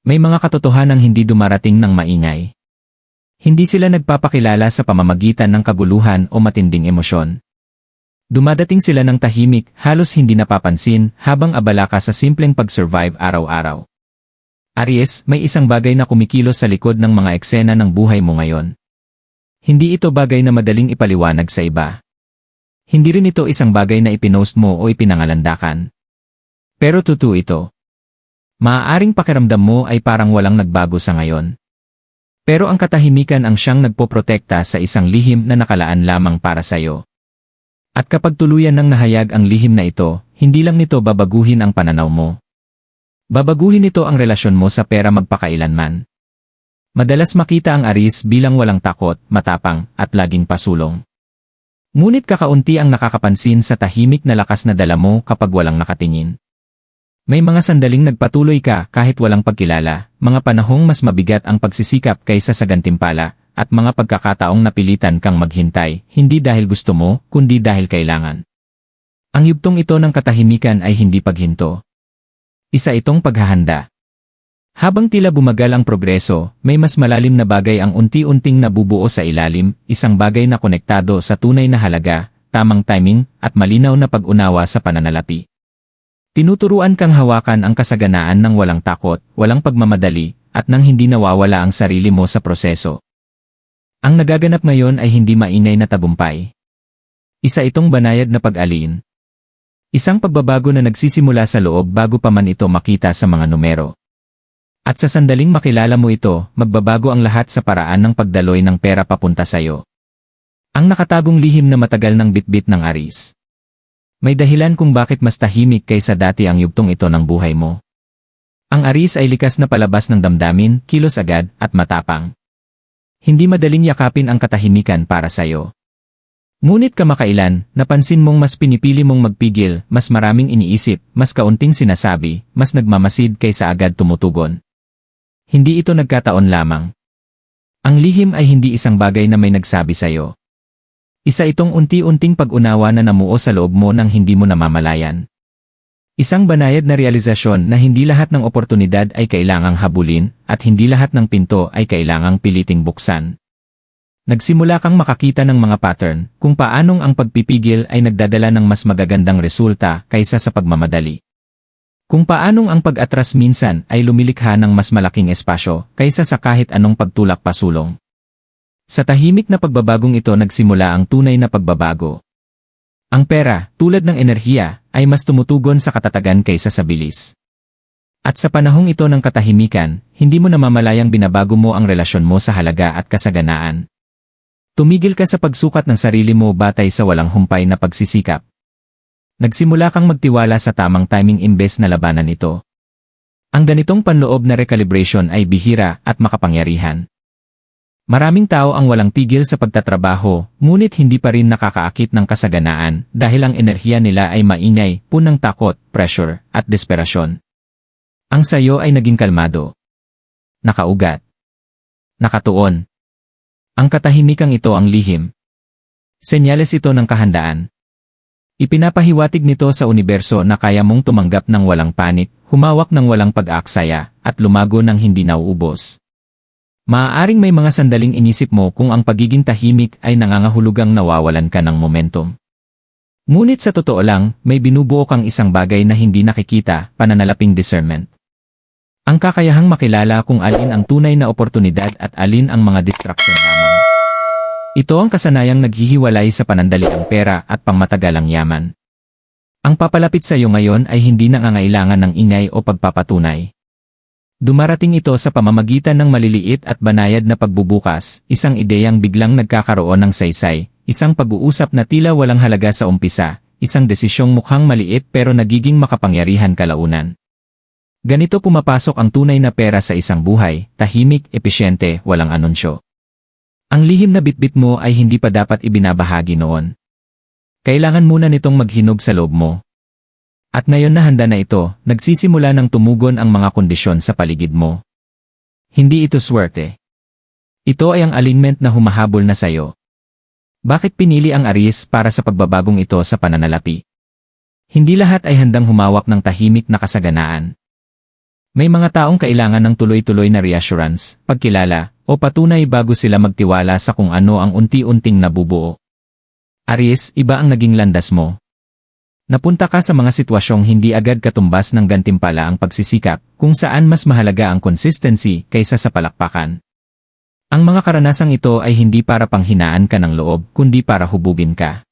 May mga katotohanang hindi dumarating ng maingay. Hindi sila nagpapakilala sa pamamagitan ng kaguluhan o matinding emosyon. Dumadating sila ng tahimik, halos hindi napapansin, habang abala ka sa simpleng pag-survive araw-araw. Aries, may isang bagay na kumikilos sa likod ng mga eksena ng buhay mo ngayon. Hindi ito bagay na madaling ipaliwanag sa iba. Hindi rin ito isang bagay na ipinost mo o ipinangalandakan. Pero totoo ito. Maaaring pakiramdam mo ay parang walang nagbago sa ngayon. Pero ang katahimikan ang siyang nagpoprotekta sa isang lihim na nakalaan lamang para sa iyo. At kapag tuluyan ng nahayag ang lihim na ito, hindi lang nito babaguhin ang pananaw mo. Babaguhin nito ang relasyon mo sa pera magpakailanman. Madalas makita ang Aries bilang walang takot, matapang, at laging pasulong. Ngunit kakaunti ang nakakapansin sa tahimik na lakas na dala mo kapag walang nakatingin. May mga sandaling nagpatuloy ka kahit walang pagkilala, mga panahong mas mabigat ang pagsisikap kaysa sa gantimpala, at mga pagkakataong napilitan kang maghintay, hindi dahil gusto mo, kundi dahil kailangan. Ang yugtong ito ng katahimikan ay hindi paghinto. Isa itong paghahanda. Habang tila bumagal ang progreso, may mas malalim na bagay ang unti-unting nabubuo sa ilalim, isang bagay na konektado sa tunay na halaga, tamang timing, at malinaw na pag-unawa sa pananalapi. Tinuturuan kang hawakan ang kasaganaan ng walang takot, walang pagmamadali, at nang hindi nawawala ang sarili mo sa proseso. Ang nagaganap ngayon ay hindi maingay na tagumpay. Isa itong banayad na pag-alin. Isang pagbabago na nagsisimula sa loob bago pa man ito makita sa mga numero. At sa sandaling makilala mo ito, magbabago ang lahat sa paraan ng pagdaloy ng pera papunta sa iyo. Ang nakatagong lihim na matagal ng bitbit ng Aries. May dahilan kung bakit mas tahimik kaysa dati ang yugtong ito ng buhay mo. Ang Aries ay likas na palabas ng damdamin, kilos agad, at matapang. Hindi madaling yakapin ang katahimikan para sa iyo. Ngunit kamakailan, napansin mong mas pinipili mong magpigil, mas maraming iniisip, mas kaunting sinasabi, mas nagmamasid kaysa agad tumutugon. Hindi ito nagkataon lamang. Ang lihim ay hindi isang bagay na may nagsabi sa iyo. Isa itong unti-unting pag-unawa na namuo sa loob mo nang hindi mo namamalayan. Isang banayad na realisasyon na hindi lahat ng oportunidad ay kailangang habulin, at hindi lahat ng pinto ay kailangang piliting buksan. Nagsimula kang makakita ng mga pattern, kung paanong ang pagpipigil ay nagdadala ng mas magagandang resulta kaysa sa pagmamadali. Kung paanong ang pag-atras minsan ay lumilikha ng mas malaking espasyo kaysa sa kahit anong pagtulak pasulong. Sa tahimik na pagbabagong ito nagsimula ang tunay na pagbabago. Ang pera, tulad ng enerhiya, ay mas tumutugon sa katatagan kaysa sa bilis. At sa panahong ito ng katahimikan, hindi mo namamalayang binabago mo ang relasyon mo sa halaga at kasaganaan. Tumigil ka sa pagsukat ng sarili mo batay sa walang humpay na pagsisikap. Nagsimula kang magtiwala sa tamang timing imbes na labanan ito. Ang ganitong panloob na recalibration ay bihira at makapangyarihan. Maraming tao ang walang tigil sa pagtatrabaho, ngunit hindi pa rin nakakaakit ng kasaganaan dahil ang enerhiya nila ay maingay, punang takot, pressure, at desperasyon. Ang sayo ay naging kalmado. Nakaugat. Nakatuon. Ang katahimikang ito ang lihim. Senyales ito ng kahandaan. Ipinapahiwatig nito sa universo na kaya mong tumanggap ng walang panik, humawak ng walang pag-aaksaya, at lumago ng hindi nauubos. Maaaring may mga sandaling inisip mo kung ang pagiging tahimik ay nangangahulugang nawawalan ka ng momentum. Ngunit sa totoo lang, may binubuo kang isang bagay na hindi nakikita, pananalaping discernment. Ang kakayahang makilala kung alin ang tunay na oportunidad at alin ang mga distraction lamang. Ito ang kasanayang naghihiwalay sa panandaliang pera at pangmatagalang yaman. Ang papalapit sa iyo ngayon ay hindi nangangailangan ng ingay o pagpapatunay. Dumarating ito sa pamamagitan ng maliliit at banayad na pagbubukas, isang ideyang biglang nagkakaroon ng saysay, isang pag-uusap na tila walang halaga sa umpisa, isang desisyong mukhang maliit pero nagiging makapangyarihan kalaunan. Ganito pumapasok ang tunay na pera sa isang buhay, tahimik, epesyente, walang anunsyo. Ang lihim na bitbit mo ay hindi pa dapat ibinabahagi noon. Kailangan muna nitong maghinog sa loob mo. At ngayon na handa na ito, nagsisimula ng tumugon ang mga kondisyon sa paligid mo. Hindi ito swerte. Ito ay ang alignment na humahabol na sayo. Bakit pinili ang Aries para sa pagbabagong ito sa pananalapi? Hindi lahat ay handang humawak ng tahimik na kasaganaan. May mga taong kailangan ng tuloy-tuloy na reassurance, pagkilala, o patunay bago sila magtiwala sa kung ano ang unti-unting nabubuo. Aries, iba ang naging landas mo. Napunta ka sa mga sitwasyong hindi agad katumbas ng gantimpala ang pagsisikap, kung saan mas mahalaga ang consistency kaysa sa palakpakan. Ang mga karanasang ito ay hindi para panghinaan ka ng loob, kundi para hubugin ka.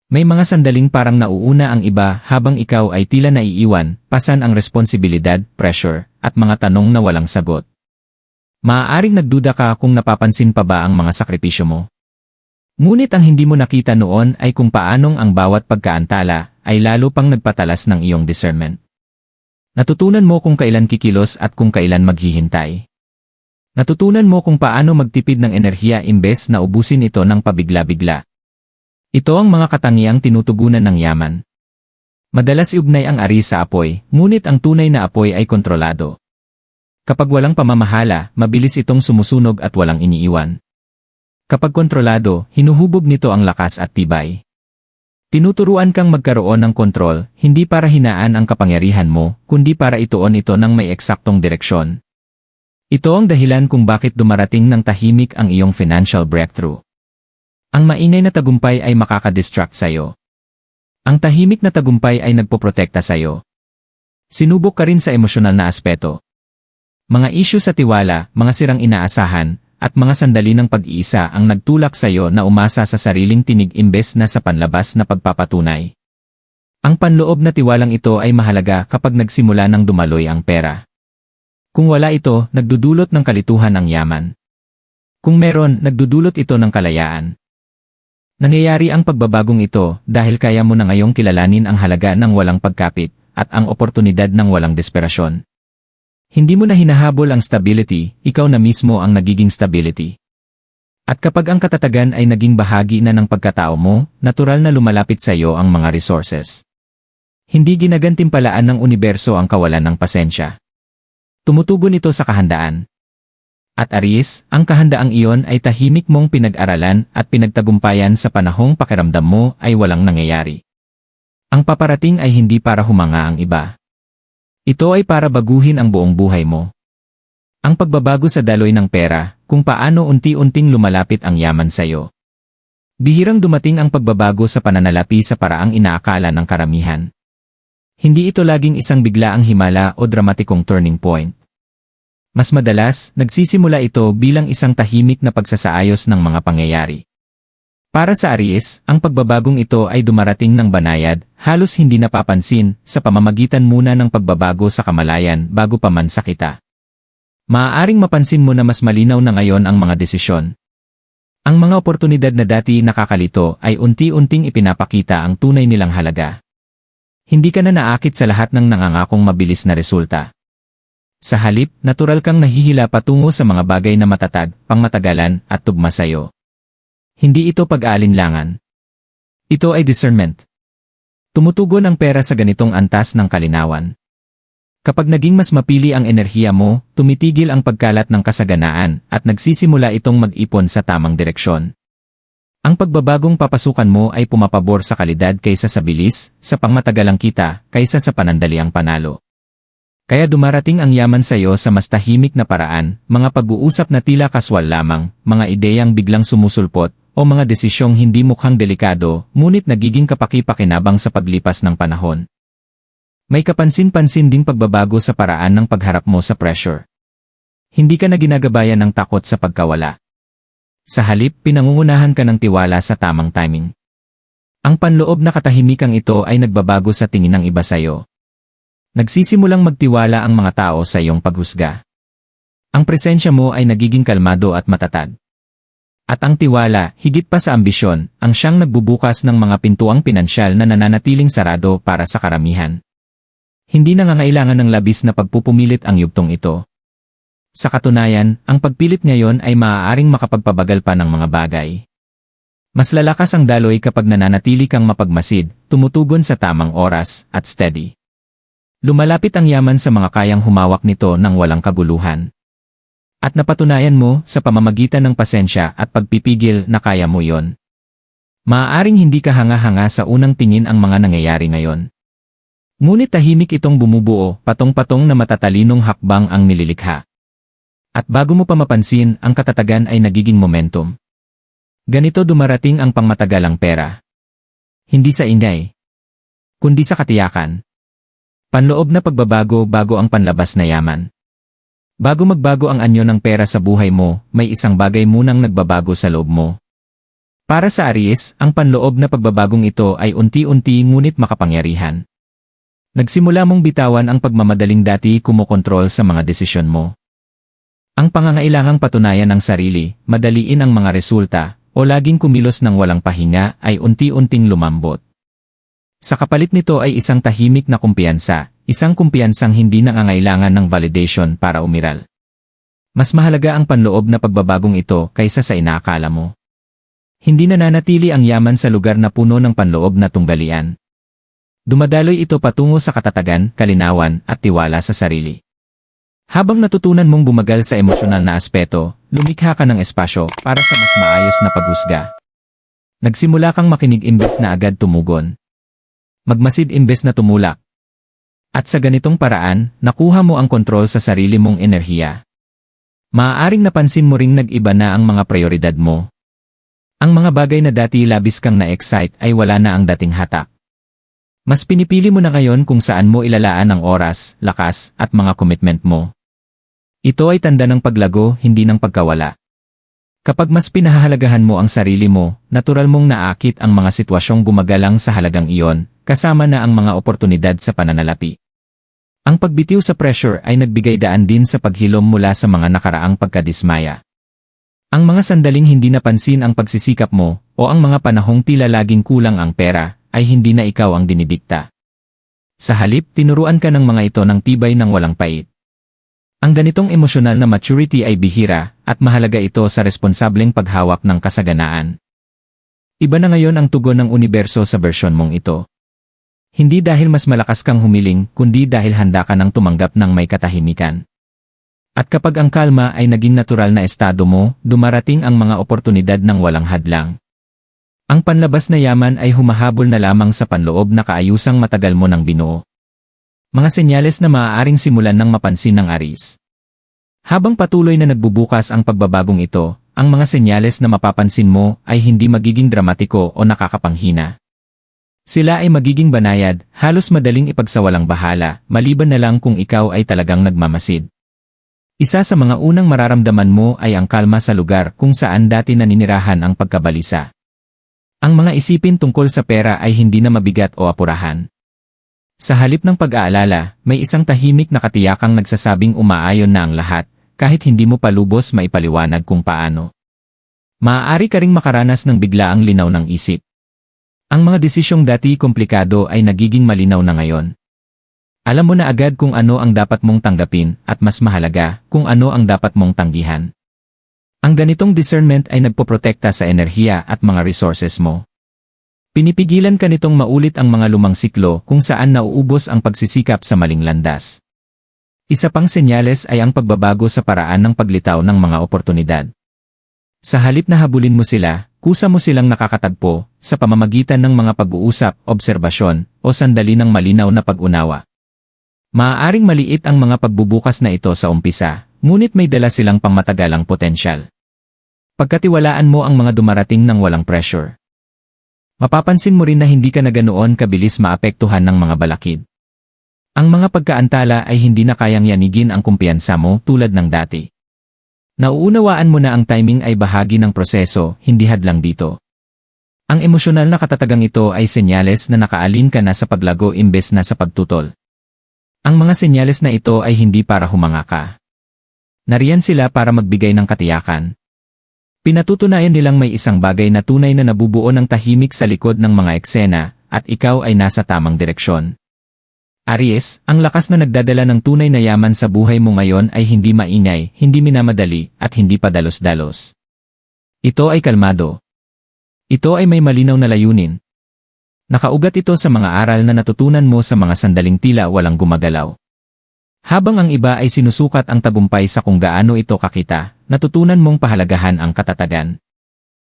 May mga sandaling parang nauuna ang iba habang ikaw ay tila naiiwan, pasan ang responsibilidad, pressure, at mga tanong na walang sagot. Maaaring nagduda ka kung napapansin pa ba ang mga sakripisyo mo. Ngunit ang hindi mo nakita noon ay kung paanong ang bawat pagkaantala ay lalo pang nagpatalas ng iyong discernment. Natutunan mo kung kailan kikilos at kung kailan maghihintay. Natutunan mo kung paano magtipid ng enerhiya imbes na ubusin ito ng pabigla-bigla. Ito ang mga katangiang tinutugunan ng yaman. Madalas iugnay ang Aries sa apoy, ngunit ang tunay na apoy ay kontrolado. Kapag walang pamamahala, mabilis itong sumusunog at walang iniiwan. Kapag kontrolado, hinuhubog nito ang lakas at tibay. Tinuturuan kang magkaroon ng kontrol, hindi para hinaan ang kapangyarihan mo, kundi para ituon ito ng may eksaktong direksyon. Ito ang dahilan kung bakit dumarating ng tahimik ang iyong financial breakthrough. Ang maingay na tagumpay ay makakadistract sa'yo. Ang tahimik na tagumpay ay nagpoprotekta sa'yo. Sinubok ka rin sa emosyonal na aspeto. Mga isyu sa tiwala, mga sirang inaasahan, at mga sandali ng pag-iisa ang nagtulak sa iyo na umasa sa sariling tinig imbes na sa panlabas na pagpapatunay. Ang panloob na tiwalang ito ay mahalaga kapag nagsimula ng dumaloy ang pera. Kung wala ito, nagdudulot ng kalituhan ang yaman. Kung meron, nagdudulot ito ng kalayaan. Nangyayari ang pagbabagong ito dahil kaya mo na ngayong kilalanin ang halaga ng walang pagkapit at ang oportunidad ng walang desperasyon. Hindi mo na hinahabol ang stability, ikaw na mismo ang nagiging stability. At kapag ang katatagan ay naging bahagi na ng pagkatao mo, natural na lumalapit sa iyo ang mga resources. Hindi ginagantimpalaan ng universo ang kawalan ng pasensya. Tumutugon ito sa kahandaan. At Aries, ang kahandaang iyon ay tahimik mong pinag-aralan at pinagtagumpayan sa panahong pakiramdam mo ay walang nangyayari. Ang paparating ay hindi para humanga ang iba. Ito ay para baguhin ang buong buhay mo. Ang pagbabago sa daloy ng pera, kung paano unti-unting lumalapit ang yaman sa iyo. Bihirang dumating ang pagbabago sa pananalapi sa paraang inaakala ng karamihan. Hindi ito laging isang biglaang himala o dramatikong turning point. Mas madalas, nagsisimula ito bilang isang tahimik na pagsasaayos ng mga pangyayari. Para sa Aries, ang pagbabagong ito ay dumarating ng banayad, halos hindi napapansin, sa pamamagitan muna ng pagbabago sa kamalayan bago pa man sa kita. Maaaring mapansin mo na mas malinaw na ngayon ang mga desisyon. Ang mga oportunidad na dati nakakalito ay unti-unting ipinapakita ang tunay nilang halaga. Hindi ka na naakit sa lahat ng nangangakong mabilis na resulta. Sa halip, natural kang nahihila patungo sa mga bagay na matatag, pangmatagalan, at tugma sa'yo. Hindi ito pag-aalinlangan. Ito ay discernment. Tumutugon ang pera sa ganitong antas ng kalinawan. Kapag naging mas mapili ang enerhiya mo, tumitigil ang pagkalat ng kasaganaan at nagsisimula itong mag-ipon sa tamang direksyon. Ang pagbabagong papasukan mo ay pumapabor sa kalidad kaysa sa bilis, sa pangmatagalang kita, kaysa sa panandaliang panalo. Kaya dumarating ang yaman sa iyo sa mas tahimik na paraan, mga pag-uusap na tila kaswal lamang, mga ideyang biglang sumusulpot, o mga desisyong hindi mukhang delikado, ngunit nagiging kapaki-pakinabang sa paglipas ng panahon. May kapansin-pansin ding pagbabago sa paraan ng pagharap mo sa pressure. Hindi ka na ginagabayan ng takot sa pagkawala. Sa halip, pinangungunahan ka ng tiwala sa tamang timing. Ang panloob na katahimikang ito ay nagbabago sa tingin ng iba sa iyo. Nagsisimulang magtiwala ang mga tao sa iyong paghusga. Ang presensya mo ay nagiging kalmado at matatag. At ang tiwala, higit pa sa ambisyon, ang siyang nagbubukas ng mga pintuang pinansyal na nananatiling sarado para sa karamihan. Hindi nangangailangan ng labis na pagpupumilit ang yugtong ito. Sa katunayan, ang pagpilit ngayon ay maaaring makapagpabagal pa ng mga bagay. Mas lalakas ang daloy kapag nananatili kang mapagmasid, tumutugon sa tamang oras, at steady. Lumalapit ang yaman sa mga kayang humawak nito ng walang kaguluhan. At napatunayan mo sa pamamagitan ng pasensya at pagpipigil na kaya mo yon. Maaaring hindi ka hanga-hanga sa unang tingin ang mga nangyayari ngayon. Ngunit tahimik itong bumubuo, patong-patong na matatalinong hakbang ang nililikha. At bago mo pa mapansin, ang katatagan ay nagiging momentum. Ganito dumarating ang pangmatagalang pera. Hindi sa ingay, kundi sa katiyakan. Panloob na pagbabago bago ang panlabas na yaman. Bago magbago ang anyo ng pera sa buhay mo, may isang bagay munang nagbabago sa loob mo. Para sa Aries, ang panloob na pagbabagong ito ay unti-unti ngunit makapangyarihan. Nagsimula mong bitawan ang pagmamadaling dati kumokontrol sa mga desisyon mo. Ang pangangailangang patunayan ng sarili, madaliin ang mga resulta, o laging kumilos ng walang pahinga ay unti-unting lumambot. Sa kapalit nito ay isang tahimik na kumpiyansa, isang kumpiyansang hindi nangangailangan ng validation para umiral. Mas mahalaga ang panloob na pagbabagong ito kaysa sa inaakala mo. Hindi nananatili ang yaman sa lugar na puno ng panloob na tunggalian. Dumadaloy ito patungo sa katatagan, kalinawan, at tiwala sa sarili. Habang natutunan mong bumagal sa emosyonal na aspeto, lumikha ka ng espasyo para sa mas maayos na paghusga. Nagsimula kang makinig imbes na agad tumugon. Magmasid imbes na tumulak. At sa ganitong paraan, nakuha mo ang kontrol sa sarili mong enerhiya. Maaaring napansin mo ring nag-iba na ang mga prioridad mo. Ang mga bagay na dati labis kang na-excite ay wala na ang dating hatak. Mas pinipili mo na ngayon kung saan mo ilalaan ang oras, lakas, at mga commitment mo. Ito ay tanda ng paglago, hindi ng pagkawala. Kapag mas pinahahalagahan mo ang sarili mo, natural mong naakit ang mga sitwasyong gumagalang sa halagang iyon, kasama na ang mga oportunidad sa pananalapi. Ang pagbitiw sa pressure ay nagbigay daan din sa paghilom mula sa mga nakaraang pagkadismaya. Ang mga sandaling hindi napansin ang pagsisikap mo, o ang mga panahong tila laging kulang ang pera, ay hindi na ikaw ang dinidikta. Sa halip, tinuruan ka ng mga ito ng tibay ng walang pait. Ang ganitong emosyonal na maturity ay bihira, at mahalaga ito sa responsableng paghawak ng kasaganaan. Iba na ngayon ang tugon ng universo sa bersyon mong ito. Hindi dahil mas malakas kang humiling, kundi dahil handa ka ng tumanggap ng may katahimikan. At kapag ang kalma ay naging natural na estado mo, dumarating ang mga oportunidad ng walang hadlang. Ang panlabas na yaman ay humahabol na lamang sa panloob na kaayusang matagal mo nang binuo. Mga senyales na maaaring simulan ng mapansin ng Aries. Habang patuloy na nagbubukas ang pagbabagong ito, ang mga senyales na mapapansin mo ay hindi magiging dramatiko o nakakapanghina. Sila ay magiging banayad, halos madaling ipagsawalang bahala, maliban na lang kung ikaw ay talagang nagmamasid. Isa sa mga unang mararamdaman mo ay ang kalma sa lugar kung saan dati naninirahan ang pagkabalisa. Ang mga isipin tungkol sa pera ay hindi na mabigat o apurahan. Sa halip ng pag-aalala, may isang tahimik na katiyakang nagsasabing umaayon na ang lahat, kahit hindi mo pa lubos maipaliwanag kung paano. Maaari ka ring makaranas ng biglaang linaw ng isip. Ang mga desisyong dati komplikado ay nagiging malinaw na ngayon. Alam mo na agad kung ano ang dapat mong tanggapin at mas mahalaga, kung ano ang dapat mong tanggihan. Ang ganitong discernment ay nagpoprotekta sa enerhiya at mga resources mo. Pinipigilan ka nitong maulit ang mga lumang siklo kung saan nauubos ang pagsisikap sa maling landas. Isa pang senyales ay ang pagbabago sa paraan ng paglitaw ng mga oportunidad. Sa halip na habulin mo sila, kusa mo silang nakakatagpo sa pamamagitan ng mga pag-uusap, obserbasyon, o sandali ng malinaw na pag-unawa. Maaaring maliit ang mga pagbubukas na ito sa umpisa, ngunit may dala silang pangmatagalang potensyal. Pagkatiwalaan mo ang mga dumarating ng walang pressure. Mapapansin mo rin na hindi ka na ganoon kabilis maapektuhan ng mga balakid. Ang mga pagkaantala ay hindi na kayang yanigin ang kumpiyansa mo tulad ng dati. Nauunawaan mo na ang timing ay bahagi ng proseso, hindi hadlang dito. Ang emosyonal na katatagang ito ay senyales na nakaalin ka na sa paglago imbes na sa pagtutol. Ang mga senyales na ito ay hindi para humanga ka. Nariyan sila para magbigay ng katiyakan. Pinatutunayan nilang may isang bagay na tunay na nabubuo ng tahimik sa likod ng mga eksena, at ikaw ay nasa tamang direksyon. Aries, ang lakas na nagdadala ng tunay na yaman sa buhay mo ngayon ay hindi maingay, hindi minamadali, at hindi padalos-dalos. Ito ay kalmado. Ito ay may malinaw na layunin. Nakaugat ito sa mga aral na natutunan mo sa mga sandaling tila walang gumagalaw. Habang ang iba ay sinusukat ang tagumpay sa kung gaano ito kakita, natutunan mong pahalagahan ang katatagan.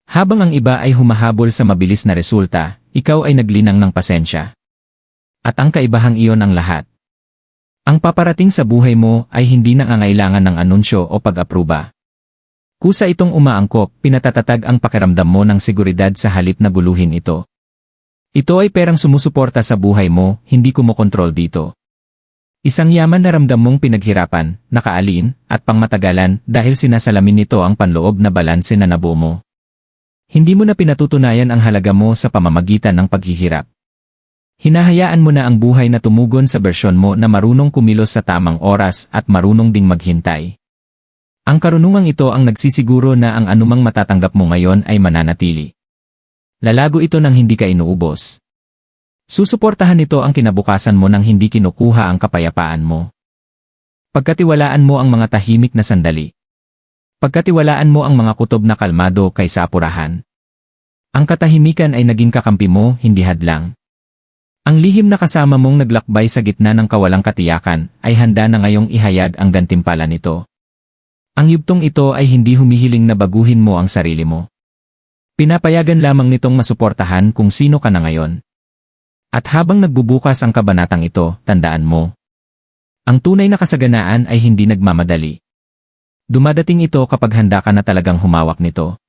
Habang ang iba ay humahabol sa mabilis na resulta, ikaw ay naglinang ng pasensya. At ang kaibahang iyon ang lahat. Ang paparating sa buhay mo ay hindi nangangailangan ng anunsyo o pag-apruba. Kusa itong umaangkop, pinatatatag ang pakiramdam mo ng seguridad sa halip na guluhin ito. Ito ay perang sumusuporta sa buhay mo, hindi kumokontrol dito. Isang yaman na ramdam mong pinaghirapan, nakaalin, at pangmatagalan dahil sinasalamin nito ang panloob na balanse na nabuo mo. Hindi mo na pinatutunayan ang halaga mo sa pamamagitan ng paghihirap. Hinahayaan mo na ang buhay na tumugon sa bersyon mo na marunong kumilos sa tamang oras at marunong ding maghintay. Ang karunungang ito ang nagsisiguro na ang anumang matatanggap mo ngayon ay mananatili. Lalago ito nang hindi ka inuubos. Susuportahan nito ang kinabukasan mo nang hindi kinukuha ang kapayapaan mo. Pagkatiwalaan mo ang mga tahimik na sandali. Pagkatiwalaan mo ang mga kutob na kalmado kaysa apurahan. Ang katahimikan ay naging kakampi mo, hindi hadlang. Ang lihim na kasama mong naglakbay sa gitna ng kawalang katiyakan ay handa na ngayong ihayag ang gantimpala nito. Ang yugtong ito ay hindi humihiling na baguhin mo ang sarili mo. Pinapayagan lamang nitong masuportahan kung sino ka na ngayon. At habang nagbubukas ang kabanatang ito, tandaan mo. Ang tunay na kasaganaan ay hindi nagmamadali. Dumadating ito kapag handa ka na talagang humawak nito.